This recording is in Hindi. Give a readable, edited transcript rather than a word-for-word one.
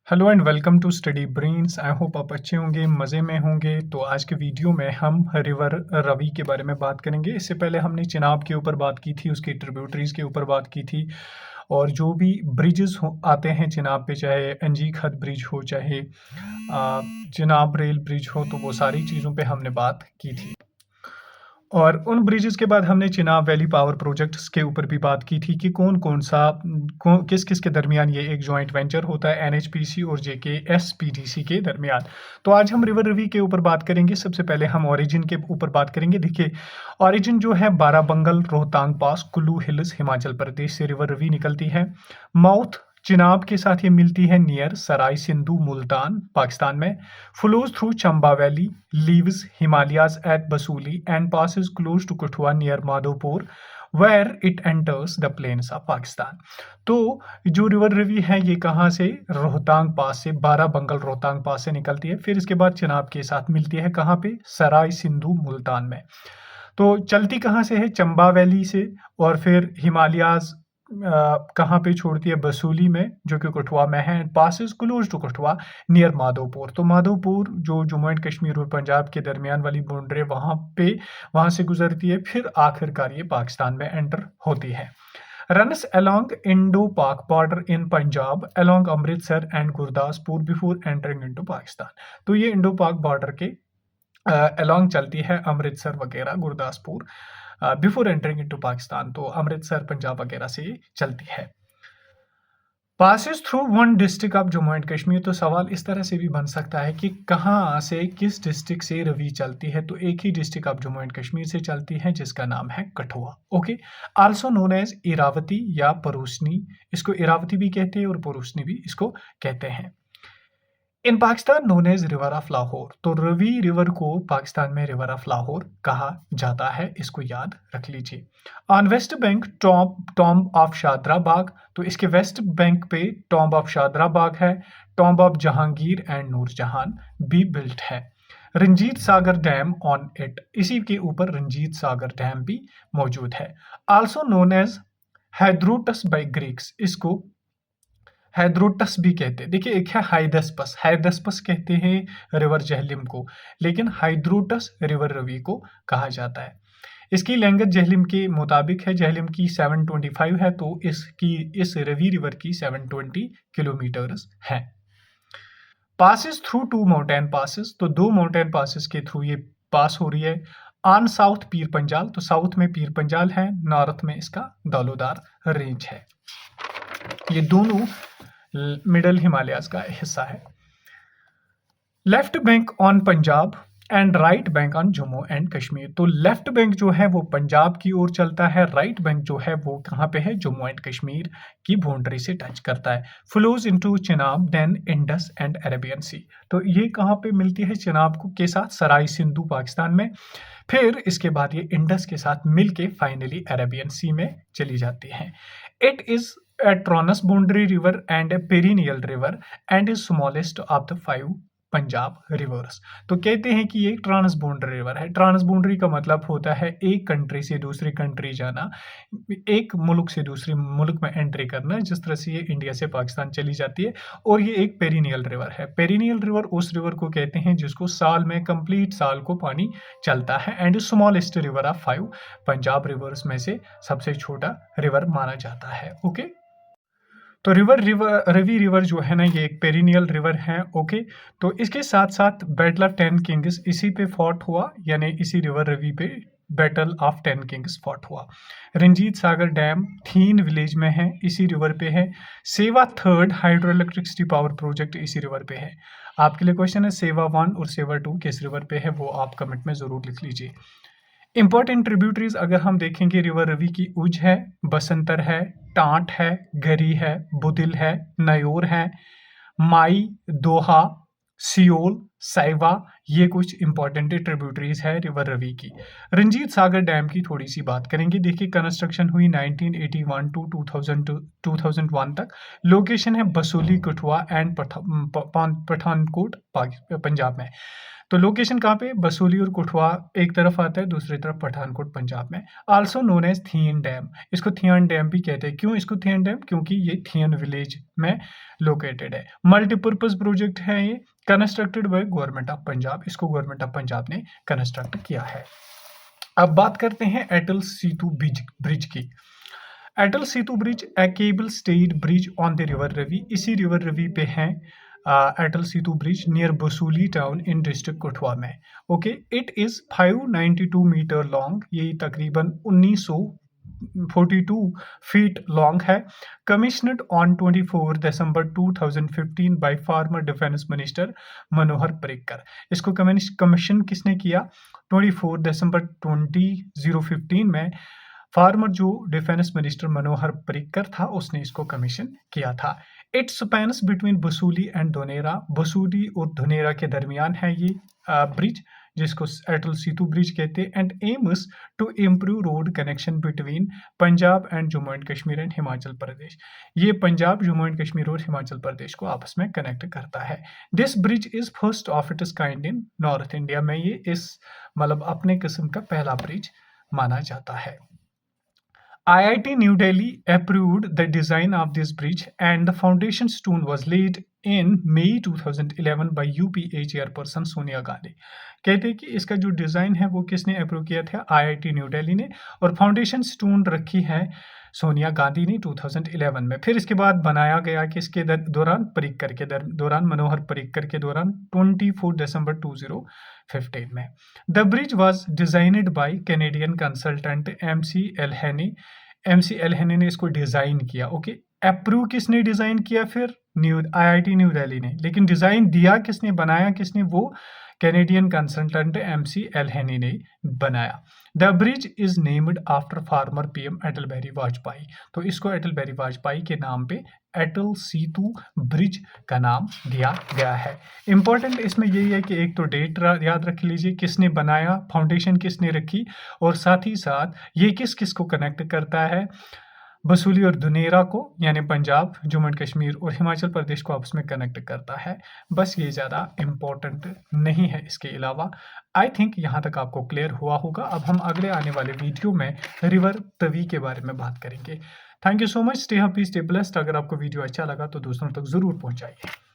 Hello and welcome to Study Brains. I hope आप अच्छे होंगे, मज़े में होंगे। तो आज के वीडियो में हम रिवर रवि के बारे में बात करेंगे। इससे पहले हमने चिनाब के ऊपर बात की थी, उसकी ट्रिब्यूटरीज के ऊपर बात की थी, और जो भी ब्रिजेस आते हैं चिनाब पे, चाहे अंजीक हद ब्रिज हो, चाहे चिनाब रेल ब्रिज हो, तो वो सारी चीज़ों पे हमने बात की थी। और उन ब्रिजेस के बाद हमने चिनाब वैली पावर प्रोजेक्ट्स के ऊपर भी बात की थी कि किस किस के दरमियान ये एक जॉइंट वेंचर होता है एनएचपीसी और जेकेएसपीडीसी के दरमियान। तो आज हम रिवर रवि के ऊपर बात करेंगे। सबसे पहले हम ओरिजिन के ऊपर बात करेंगे। देखिए, ओरिजिन जो है बाराबंगल, रोहतांग पास, कुल्लू हिल्स, हिमाचल प्रदेश से रिवर रवि निकलती है। माउथ चिनाब के साथ ये मिलती है नियर सराय सिंधु, मुल्तान, पाकिस्तान में। Flows through Chamba valley, leaves Himalayas at Basohli and passes close to Kathua near Madhopur, where it enters the plains of Pakistan. तो जो रिवर रवि है ये कहाँ से, रोहतांग पास से, बाराबंगल रोहतांग पास से निकलती है। फिर इसके बाद चिनाब के साथ मिलती है कहाँ पे, सराय सिंधु, मुल्तान में। तो चलती कहाँ से है, चंबा वैली से, और फिर हिमालयाज कहाँ पे छोड़ती है, बसूली में, जो कि कठुआ में है। Passes close to Kathua near Madhopur. तो माधोपुर जो जम्मू एंड कश्मीर और पंजाब के दरमियान वाली बाउंड्री, वहां से गुजरती है, फिर आखिरकार ये पाकिस्तान में एंटर होती है। Runs along Indo-Pak border in Punjab, along Amritsar and Gurdaspur before entering into Pakistan. तो ये इंडो पाक बॉर्डर के अलोंग चलती है, अमृतसर वगैरह, Gurdaspur, before entering into Pakistan. तो अमृतसर, पंजाब वगैरह से ये चलती है। Passes through one district of Jammu and Kashmir. तो सवाल इस तरह से भी बन सकता है कि कहाँ से, किस डिस्ट्रिक्ट से रवि चलती है। तो एक ही district of Jammu and Kashmir से चलती है, जिसका नाम है Kathua. Okay, also known as Iravati या परूसनी। इसको इरावती भी कहते हैं और परूसनी भी इसको कहते हैं। In Pakistan known as river of Lahore. तो रवि रिवर को पाकिस्तान में रिवर ऑफ लाहौर कहा जाता है, इसको याद रख लीजिए। On west bank tomb of Shahdara Bagh. तो इसके वेस्ट बैंक पे टॉम्ब ऑफ शादरा बाग है। Tomb of Jahangir and Noorjahan भी बिल्ट है। Ranjit Sagar dam on it, इसी के ऊपर रंजीत सागर डैम भी मौजूद है। Also known as Hydraotes by Greeks. इसको हैद्रोटस भी कहते हैं। देखिए, एक है हाइदस्पस, हाइदस्पस कहते हैं रिवर जहलिम को, लेकिन हाइद्रोटस रिवर रवि को कहा जाता है। इसकी लैंग्वेज जहलिम के मुताबिक है। जहलिम की 725 है, तो इस रवि रिवर की 720 किलोमीटर्स है। Passes through two mountain passes. तो दो माउंटेन पासिस के थ्रू ये पास हो रही है। On south Pir Panjal. तो साउथ में पीर पंजाल है, नॉर्थ में इसका दौलोदार रेंज है। ये दोनों मिडल हिमालयाज का हिस्सा है। Left bank on Punjab and right bank on Jammu and Kashmir. तो लेफ्ट बैंक जो है वो पंजाब की ओर चलता है, राइट बैंक जो है वो कहाँ पे है, जम्मू एंड कश्मीर की बाउंड्री से टच करता है। Flows into Chenab then Indus and Arabian Sea. तो ये कहाँ पे मिलती है, चिनाब को के साथ सराय सिंधु पाकिस्तान में, फिर इसके बाद ये इंडस के साथ मिलके फाइनली अरेबियन सी में चली जाती है। It is a Taurus boundary river and a perennial river and is smallest of the 5 Punjab reverse. तो कहते हैं कि ये ट्रांस बाउंड्री रिवर है। ट्रांस बाउंड्री का मतलब होता है एक कंट्री से दूसरी कंट्री जाना, एक मुल्क से दूसरे मुल्क में एंट्री करना, जिस तरह से ये इंडिया से पाकिस्तान चली जाती है। और ये एक पेरिनियल रिवर है। पेरिनियल रिवर उस रिवर को कहते हैं जिसको साल में, कंप्लीट साल को पानी चलता है, and smallest river of 5 Punjab reverse में से सबसे छोटा रिवर माना जाता है। ओके, तो रवि रिवर जो है ना, ये एक पेरिनियल रिवर है। ओके, तो इसके साथ साथ बैटल ऑफ 10 किंग्स इसी पे फॉट हुआ, यानी इसी रिवर रवि पे बैटल ऑफ 10 किंग्स फॉट हुआ। रंजीत सागर डैम थीन विलेज में है, इसी रिवर पे है। सेवा third hydro electricity power project इसी रिवर पे है। आपके लिए क्वेश्चन है, सेवा 1 और सेवा 2 किस रिवर पे है, वो आप कमेंट में जरूर लिख लीजिए। इंपॉर्टेंट ट्रिब्यूटरीज अगर हम देखेंगे, रिवर रवि की उज है, बसंतर है, टांट है, गरी है, बुदिल है, नयोर है, माई, दोहा, सियोल, साइवा, ये कुछ इंपॉर्टेंट ट्रिब्यूटरीज है रिवर रवि की। रंजीत सागर डैम की थोड़ी सी बात करेंगे। देखिए, कंस्ट्रक्शन हुई 1981 टू 2001 तक। लोकेशन है बसूली, कठुआ एंड पठानकोट, पंजाब में। तो लोकेशन कहाँ पे, बसूली और कठुआ एक तरफ आता है, दूसरी तरफ पठानकोट पंजाब में। आल्सो नोन एज थियन डैम, इसको थियन डैम भी कहते हैं। क्यों इसको थियन डैम, क्योंकि ये थियन विलेज में लोकेटेड है। मल्टीपर्पज प्रोजेक्ट है ये, constructed by government of Punjab, इसको गवर्नमेंट ऑफ पंजाब ने कंस्ट्रक्ट किया है। अब बात करते हैं अटल सेतु ब्रिज की। Atal Setu bridge a cable stayed bridge on the river Ravi, इसी रिवर रवि पे है Atal Setu bridge near Basohli town in district Kathua में। Okay, it is 592 metre long, ये तकरीबन 1942 फीट लॉन्ग है। Commissioned on 24 December 2015 by former defence minister Manohar Parrikar, इसको कमीशन किसने किया, 24 दिसंबर 2015 में फार्मर जो डिफेंस मिनिस्टर मनोहर पर्रिकर था उसने इसको कमीशन किया था। इट स्पैन्स बिटवीन बसूली एंड धोनेरा, बसूली और धोनेरा के दरमियान है ये ब्रिज, जिसको अटल सेतु ब्रिज कहते हैं। And aims to improve road connection between Punjab and Jammu and Kashmir and Himachal Pradesh, ये पंजाब, जम्मू एंड कश्मीर और हिमाचल प्रदेश को आपस में कनेक्ट करता है। This bridge is first of its kind in north India में, ये इस मतलब अपने किस्म का पहला ब्रिज माना जाता है। IIT New Delhi approved the design of this bridge and the foundation stone was laid in May 2011 by UPA chairperson Sonia Gandhi. कहते हैं कि इसका जो डिज़ाइन है वो किसने अप्रूव किया था, IIT न्यू दिल्ली ने, और फाउंडेशन स्टोन रखी है सोनिया गांधी ने 2011 में। फिर इसके बाद बनाया गया कि इसके दौरान पर्रिकर के दौरान मनोहर पर्रिकर के दौरान 24 दिसंबर 2015 में। The bridge was designed by Canadian consultant MC Elhanney ने इसको डिजाइन किया। ओके, अप्रूव किसने डिजाइन किया, फिर IIT न्यू दिल्ली ने, लेकिन डिजाइन दिया किसने, बनाया किसने, वो कैनेडियन कंसल्टेंट MC एल्हेनी ने बनाया। The bridge is named after farmer PM Atal Bihari Vajpayee, तो इसको अटल बिहारी वाजपेयी के नाम पे अटल सेतु ब्रिज का नाम दिया गया है। इंपॉर्टेंट इसमें यही है कि एक तो डेट याद रख लीजिए, किसने बनाया, फाउंडेशन किसने रखी, और साथ ही साथ ये किस किस को कनेक्ट करता है, बसूली और धुनेरा को, यानी पंजाब, जम्मू एंड कश्मीर और हिमाचल प्रदेश को आपस में कनेक्ट करता है। बस ये ज़्यादा इम्पोर्टेंट नहीं है। इसके अलावा आई थिंक यहाँ तक आपको क्लियर हुआ होगा। अब हम अगले आने वाले वीडियो में रिवर तवी के बारे में बात करेंगे। Thank you so much, stay happy, stay blessed. अगर आपको वीडियो अच्छा लगा तो दोस्तों तक ज़रूर पहुँचाइए।